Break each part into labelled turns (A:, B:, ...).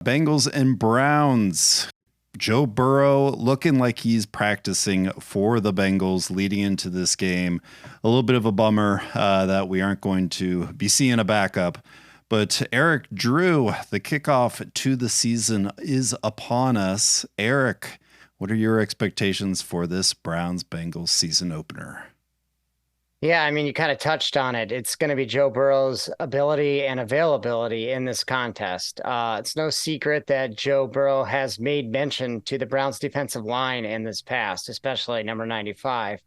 A: Bengals and Browns. Joe Burrow looking like he's practicing for the Bengals leading into this game. A little bit of a bummer that we aren't going to be seeing a backup. But Eric Drew, the kickoff to the season is upon us. Eric, what are your expectations for this Browns-Bengals season opener?
B: Yeah, I mean, you kind of touched on it. It's going to be Joe Burrow's ability and availability in this contest. It's no secret that Joe Burrow has made mention to the Browns defensive line in this past, especially number 95.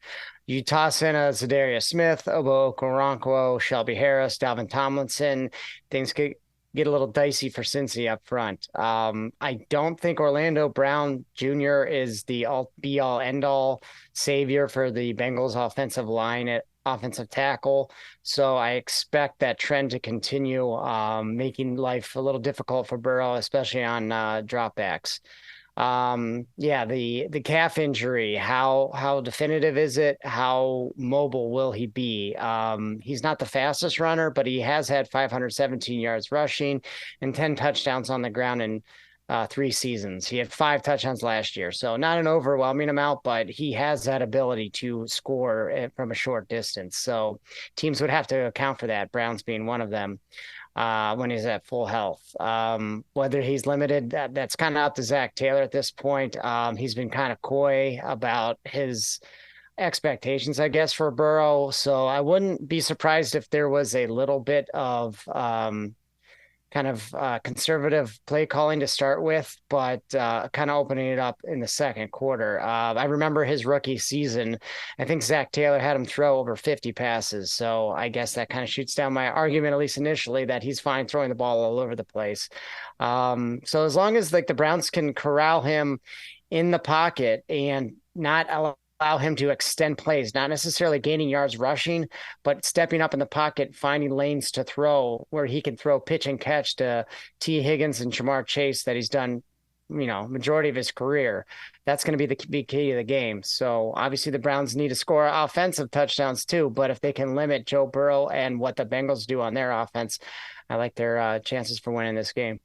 B: You toss in a Zadarius Smith, Obo Okoronkwo, Shelby Harris, Dalvin Tomlinson, things could get a little dicey for Cincy up front. I don't think Orlando Brown Jr. is the be-all, end-all savior for the Bengals offensive line at offensive tackle. So I expect that trend to continue, making life a little difficult for Burrow, especially on dropbacks. Yeah, the calf injury, how definitive is it? How mobile will he be? He's not the fastest runner, but he has had 517 yards rushing and 10 touchdowns on the ground in 3 seasons. He had 5 touchdowns last year, so not an overwhelming amount, but he has that ability to score from a short distance. So teams would have to account for that, Browns being one of them, when he's at full health. Whether he's limited, that's kind of up to Zach Taylor at this point. He's been kind of coy about his expectations, I guess, for Burrow. So I wouldn't be surprised if there was a little bit of conservative play calling to start with, but kind of opening it up in the second quarter. I remember his rookie season. I think Zach Taylor had him throw over 50 passes. So I guess that kind of shoots down my argument, at least initially, that he's fine throwing the ball all over the place. So as long as like the Browns can corral him in the pocket and not allow him to extend plays, not necessarily gaining yards rushing, but stepping up in the pocket, finding lanes to throw where he can throw pitch and catch to T. Higgins and Jamar Chase that he's done, majority of his career. That's going to be the big key to the game. So obviously the Browns need to score offensive touchdowns too, but if they can limit Joe Burrow and what the Bengals do on their offense, I like their chances for winning this game.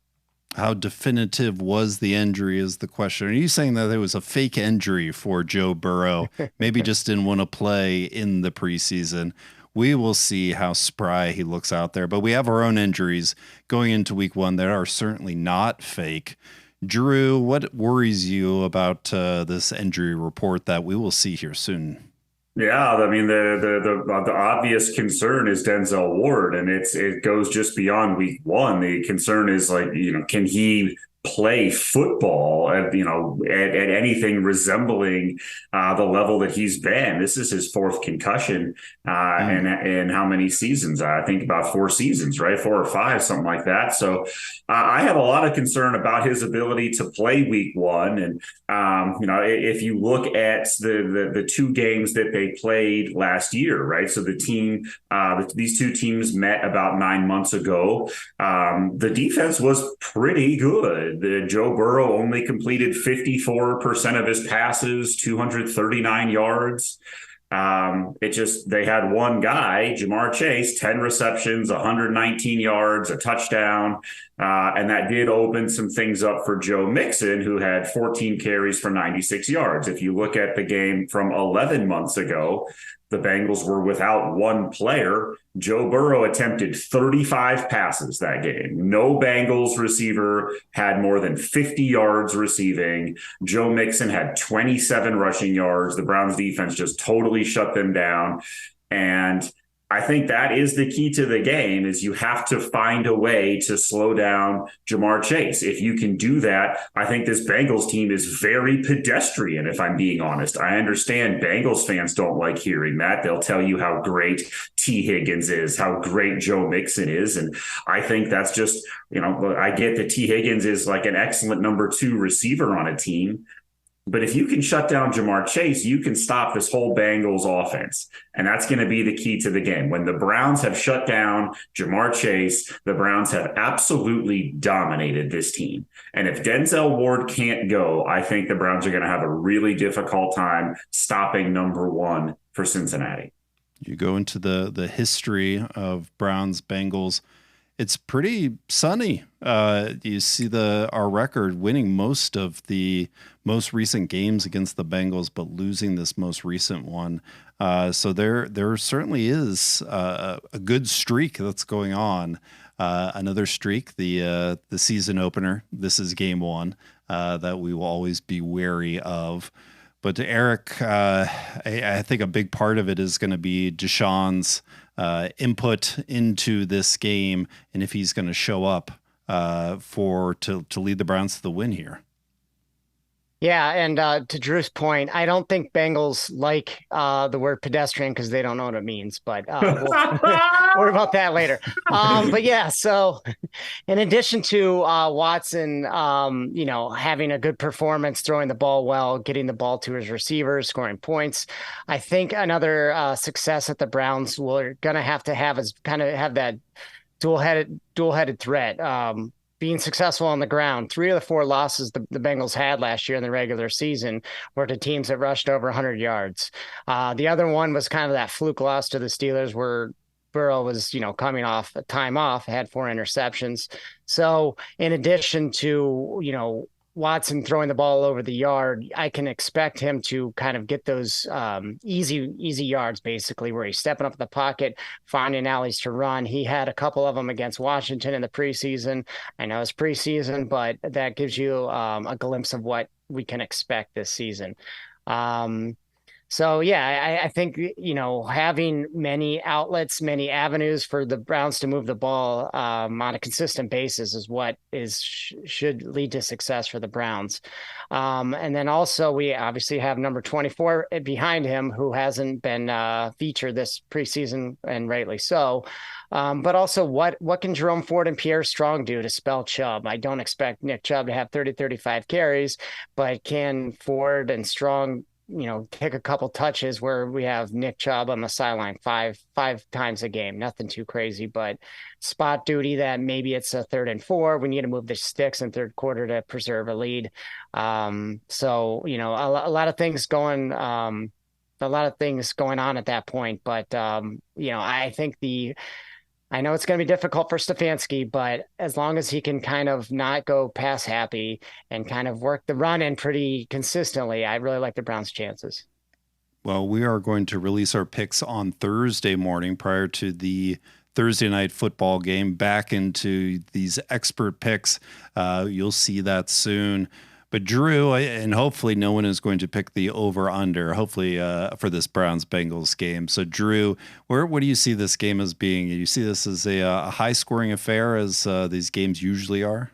A: How definitive was the injury is the question. Are you saying that it was a fake injury for Joe Burrow? Maybe just didn't want to play in the preseason. We will see how spry he looks out there. But we have our own injuries going into week one that are certainly not fake. Drew, what worries you about this injury report that we will see here soon?
C: Yeah, I mean the obvious concern is Denzel Ward, and it goes just beyond week one. The concern is can he play football at anything resembling the level that he's been? This is his fourth concussion and how many seasons? I think about 4 seasons, right? 4 or 5, something like that. So I have a lot of concern about his ability to play week one. And if you look at the 2 games that they played last year, right? So these 2 teams met about 9 months ago. The defense was pretty good. Joe Burrow only completed 54% of his passes, 239 yards. They had one guy, Jamar Chase, 10 receptions, 119 yards, a touchdown. And that did open some things up for Joe Mixon, who had 14 carries for 96 yards. If you look at the game from 11 months ago, the Bengals were without one player. Joe Burrow attempted 35 passes that game. No Bengals receiver had more than 50 yards receiving. Joe Mixon had 27 rushing yards. The Browns defense just totally shut them down. And I think that is the key to the game, is you have to find a way to slow down Jamar Chase. If you can do that, I think this Bengals team is very pedestrian, if I'm being honest. I understand Bengals fans don't like hearing that. They'll tell you how great T. Higgins is, how great Joe Mixon is. And I think that's just, I get that T. Higgins is like an excellent number 2 receiver on a team. But if you can shut down Jamar Chase, you can stop this whole Bengals offense. And that's going to be the key to the game. When the Browns have shut down Jamar Chase, the Browns have absolutely dominated this team. And if Denzel Ward can't go, I think the Browns are going to have a really difficult time stopping number 1 for Cincinnati.
A: You go into the history of Browns Bengals. it's pretty sunny. You see our record winning most of the most recent games against the Bengals, but losing this most recent one. So there certainly is a good streak that's going on. Another streak, the season opener. This is game one that we will always be wary of. But to Eric, I think a big part of it is going to be Deshaun's input into this game, and if he's going to show up to lead the Browns to the win here.
B: Yeah, and to Drew's point, I don't think Bengals like the word pedestrian because they don't know what it means, but we'll worry about that later. But yeah, so in addition to Watson, having a good performance, throwing the ball well, getting the ball to his receivers, scoring points, I think another success that the Browns are going to have is kind of have that dual-headed threat. Being successful on the ground. 3 of the 4 losses the Bengals had last year in the regular season were to teams that rushed over 100 yards. The other one was kind of that fluke loss to the Steelers where Burrow was, coming off a time off, had 4 interceptions. So in addition to, Watson throwing the ball over the yard, I can expect him to kind of get those easy yards, basically, where he's stepping up in the pocket, finding alleys to run. He had a couple of them against Washington in the preseason. I know it's preseason, but that gives you a glimpse of what we can expect this season. So, yeah, I think, having many outlets, many avenues for the Browns to move the ball on a consistent basis is what should lead to success for the Browns. And then also we obviously have number 24 behind him who hasn't been featured this preseason, and rightly so. But also what can Jerome Ford and Pierre Strong do to spell Chubb? I don't expect Nick Chubb to have 35 carries, but can Ford and Strong take a couple touches where we have Nick Chubb on the sideline five times a game, nothing too crazy, but spot duty that maybe it's a 3rd and 4. We need to move the sticks in third quarter to preserve a lead. So, a lot of things going on at that point. But, I know it's going to be difficult for Stefanski, but as long as he can kind of not go pass happy and kind of work the run in pretty consistently, I really like the Browns' chances.
A: Well, we are going to release our picks on Thursday morning prior to the Thursday night football game, back into these expert picks. You'll see that soon. But Drew, and hopefully no one is going to pick the over-under, hopefully for this Browns-Bengals game. So Drew, what do you see this game as being? Do you see this as a high-scoring affair as these games usually are?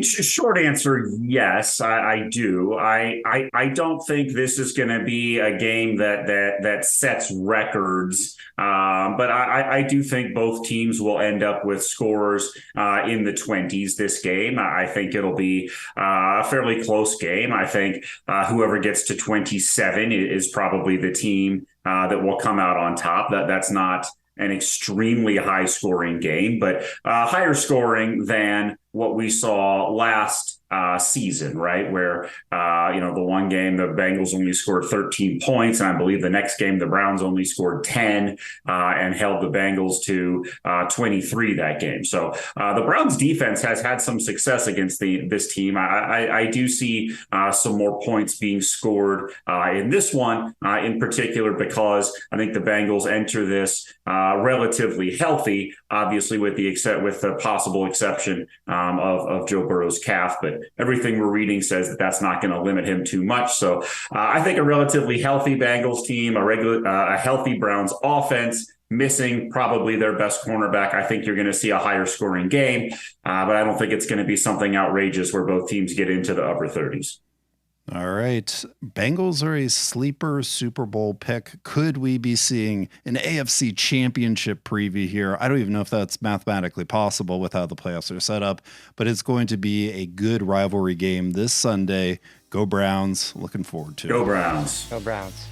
C: Short answer, yes, I do. I don't think this is going to be a game that sets records. But I do think both teams will end up with scores in the 20s this game. I think it'll be a fairly close game. I think whoever gets to 27 is probably the team that will come out on top. That's not an extremely high scoring game, but higher scoring than what we saw last season, right? Where, the one game, the Bengals only scored 13 points. And I believe the next game, the Browns only scored 10 and held the Bengals to 23 that game. So the Browns defense has had some success against this team. I do see some more points being scored in this one in particular, because I think the Bengals enter this relatively healthy, obviously with the possible exception of Joe Burrow's calf, but everything we're reading says that that's not going to limit him too much. So I think a relatively healthy Bengals team, a healthy Browns offense, missing probably their best cornerback. I think you're going to see a higher scoring game, but I don't think it's going to be something outrageous where both teams get into the upper 30s.
A: All right. Bengals are a sleeper Super Bowl pick. Could we be seeing an AFC championship preview here? I don't even know if that's mathematically possible with how the playoffs are set up, but it's going to be a good rivalry game this Sunday. Go Browns. Looking forward to it.
C: Go Browns.
B: Go Browns.